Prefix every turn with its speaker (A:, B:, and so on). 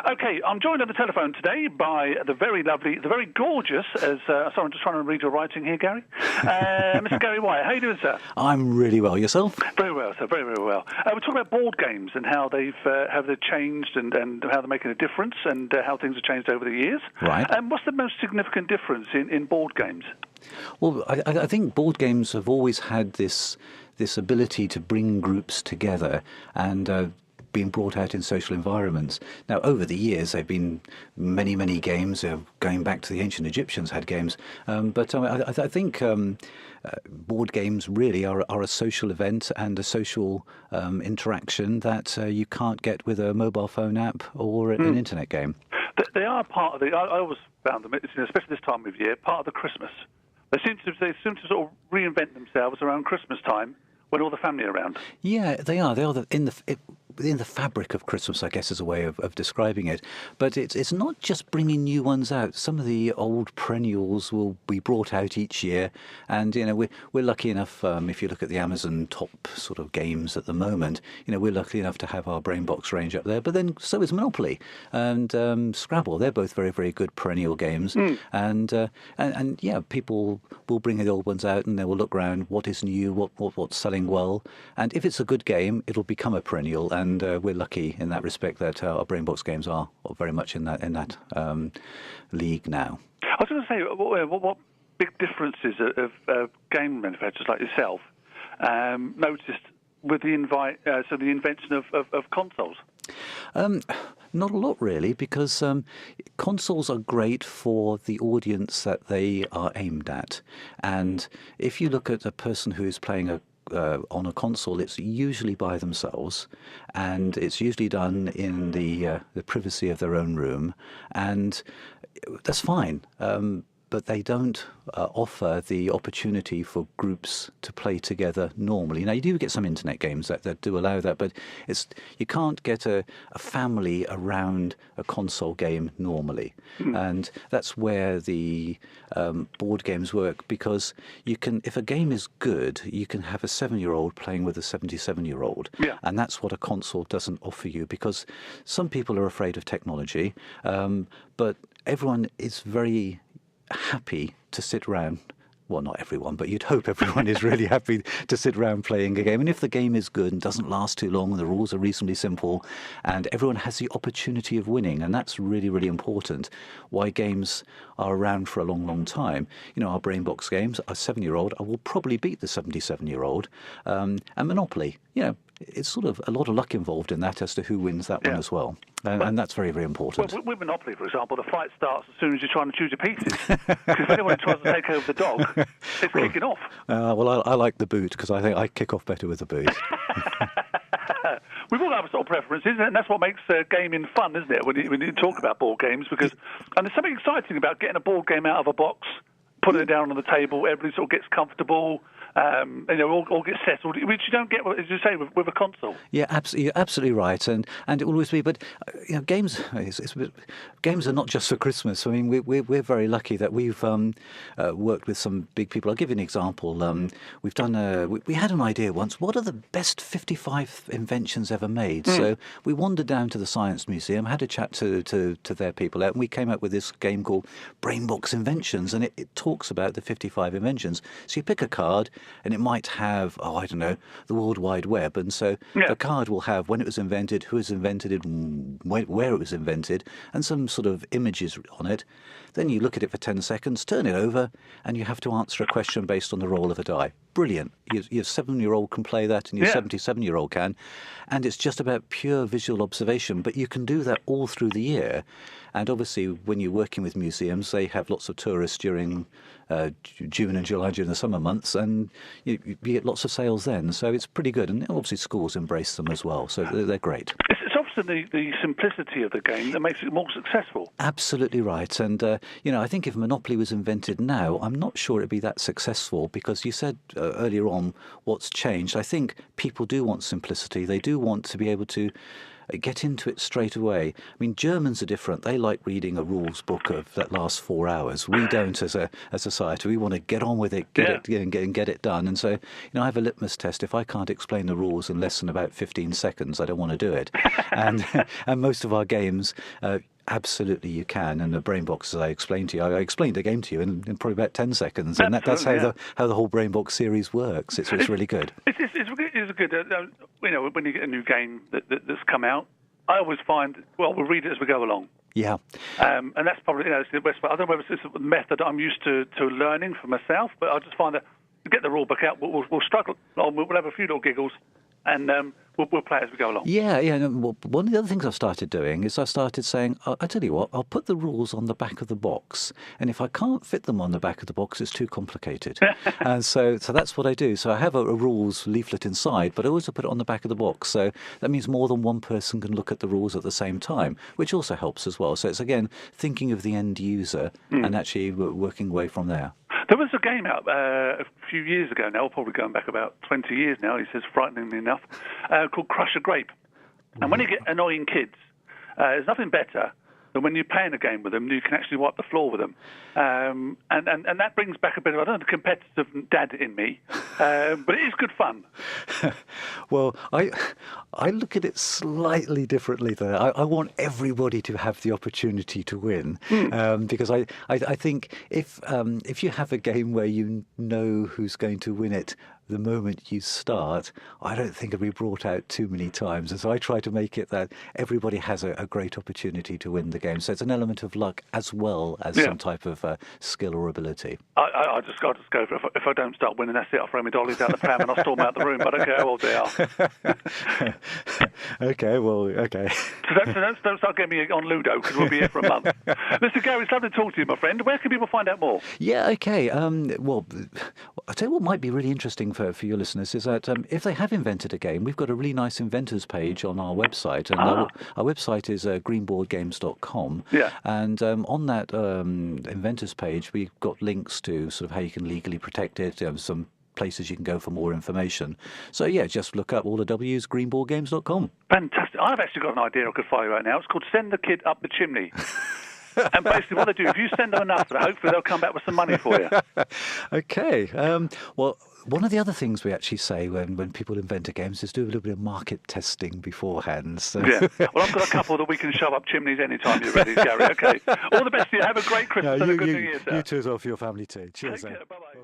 A: Okay, I'm joined on the telephone today by the very lovely, the very gorgeous, sorry, I'm just trying to read your writing here, Gary. Mr. Gary Wyatt. How are you doing, sir?
B: I'm really well. Yourself?
A: Very well, sir. Very, very well. We're talking about board games and how they've changed and how they're making a difference and how things have changed over the years.
B: Right.
A: And what's the most significant difference in board games?
B: Well, I think board games have always had this ability to bring groups together and being brought out in social environments. Now, over the years, there have been many, many games. Going back to the ancient Egyptians had games. But I think board games really are a social event and a social interaction that you can't get with a mobile phone app or an internet game.
A: They are part of the... I always found them, especially this time of year, part of the Christmas. They seem to sort of reinvent themselves around Christmas time when all the family are around.
B: Yeah, they are. They are in the fabric of Christmas, I guess, is a way of describing it. But it's not just bringing new ones out. Some of the old perennials will be brought out each year, and we're lucky enough. If you look at the Amazon top sort of games at the moment, we're lucky enough to have our BrainBox range up there. But then so is Monopoly and Scrabble. They're both very, very good perennial games, and yeah, people will bring the old ones out and they will look around what is new, what's selling well, and if it's a good game, it'll become a perennial. And we're lucky in that respect that our BrainBox games are very much in that league now.
A: I was going to say, what big differences of game manufacturers like yourself noticed with the invention of consoles?
B: Not a lot, really, because consoles are great for the audience that they are aimed at. And if you look at a person who's playing on a console, it's usually by themselves, and it's usually done in the privacy of their own room, and that's fine. But they don't offer the opportunity for groups to play together normally. Now, you do get some internet games that do allow that, but you can't get a family around a console game normally. And that's where the board games work, because if a game is good, you can have a 7-year-old playing with a 77-year-old.
A: Yeah.
B: And that's what a console doesn't offer you, because some people are afraid of technology, but everyone is very happy to sit around. Well, not everyone, but you'd hope everyone is really happy to sit around playing a game. And if the game is good and doesn't last too long and the rules are reasonably simple and everyone has the opportunity of winning, and that's really, really important, why games are around for a long, long time. Our BrainBox games, a 7-year-old, I will probably beat the 77-year-old. And Monopoly, it's sort of a lot of luck involved in that as to who wins that one as well. And that's very, very important.
A: Well, with Monopoly, for example, the fight starts as soon as you're trying to choose your pieces. Because if anyone tries to take over the dog, it's kicking off.
B: Well, I like the boot, because I think I kick off better with the boot.
A: We've all have sort of preferences, and that's what makes gaming fun, isn't it, when you talk about board games? And there's something exciting about getting a board game out of a box, putting it down on the table, everybody sort of gets comfortable, all get settled, which you don't get, as you say, with a console. Yeah,
B: you're absolutely right, and it will always be. But games are not just for Christmas. I mean, we're very lucky that we've worked with some big people. I'll give you an example. We've done. We had an idea once. What are the best 55 inventions ever made? So we wandered down to the Science Museum, had a chat to their people out, and we came up with this game called BrainBox Inventions, and it talks about the 55 inventions. So you pick a card, and it might have, the World Wide Web. And so the card will have when it was invented, who has invented it, where it was invented, and some sort of images on it. Then you look at it for 10 seconds, turn it over, and you have to answer a question based on the roll of a die. Brilliant. Your 7-year-old can play that, and your 77-year-old can. And it's just about pure visual observation. But you can do that all through the year. And obviously, when you're working with museums, they have lots of tourists during June and July, during the summer months, and you get lots of sales then. So it's pretty good. And obviously, schools embrace them as well. So they're great.
A: It's often the simplicity of the game that makes it more successful.
B: Absolutely right. And, I think if Monopoly was invented now, I'm not sure it'd be that successful, because you said earlier on what's changed. I think people do want simplicity. They do want to be able to get into it straight away. I mean, Germans are different. They like reading a rules book that lasts 4 hours. We don't as a society. We want to get on with it, get it done. And so, I have a litmus test. If I can't explain the rules in less than about 15 seconds, I don't want to do it. And most of our games, absolutely you can. And the BrainBox, as I explained to you, I explained the game to you in probably about 10 seconds. And that's how the whole BrainBox series works. It's really good.
A: It's good. When you get a new game that's come out, I always find, we'll read it as we go along.
B: Yeah.
A: And that's probably, it's the best part. I don't know whether it's a method I'm used to learning for myself, but I just find that to get the rule book out, we'll struggle. We'll have a few little giggles, and we'll play as we go along.
B: Yeah. Well, one of the other things I've started doing is I started saying, I tell you what, I'll put the rules on the back of the box, and if I can't fit them on the back of the box, it's too complicated. And so that's what I do. So I have a rules leaflet inside, but I also put it on the back of the box. So that means more than one person can look at the rules at the same time, which also helps as well. So it's, again, thinking of the end user and actually working away from there.
A: There was a game out a few years ago now, probably going back about 20 years now, he says, frighteningly enough, called Crush a Grape. And when you get annoying kids, there's nothing better than when you're playing a game with them, you can actually wipe the floor with them. And that brings back a bit of, I don't know, the competitive dad in me, but it is good fun.
B: Well, I look at it slightly differently there. I want everybody to have the opportunity to win, because I think if you have a game where you know who's going to win it the moment you start, I don't think it'll be brought out too many times. And so I try to make it that everybody has a great opportunity to win the game. So it's an element of luck as well as some type of skill or ability.
A: I'll just go for it. If I don't start winning, that's it. I'll throw my dollies out the pram and I'll storm out the room. I don't care how old they are.
B: Okay.
A: So don't start getting me on Ludo, because we'll be here for a month. Listen, Gary, it's lovely to talk to you, my friend. Where can people find out more?
B: Yeah, okay. Well, I'll tell you what might be really interesting for your listeners is that if they have invented a game, we've got a really nice inventors page on our website. And our website is greenboardgames.com.
A: Yeah.
B: And on that inventors page, we've got links to sort of how you can legally protect it, some places you can go for more information. So, yeah, just look up all the W's, greenboardgames.com.
A: Fantastic. I've actually got an idea I could fire right now. It's called Send the Kid Up the Chimney. And basically what they do, if you send them enough, hopefully they'll come back with some money for you.
B: Okay. Well, one of the other things we actually say when people invent games is do a little bit of market testing beforehand. So.
A: Yeah. Well, I've got a couple that we can shove up chimneys anytime you're ready, Gary. Okay. All the best to you. Have a great Christmas and a good New Year, sir.
B: You too as well for your family too. Cheers.
A: Take care. Bye-bye.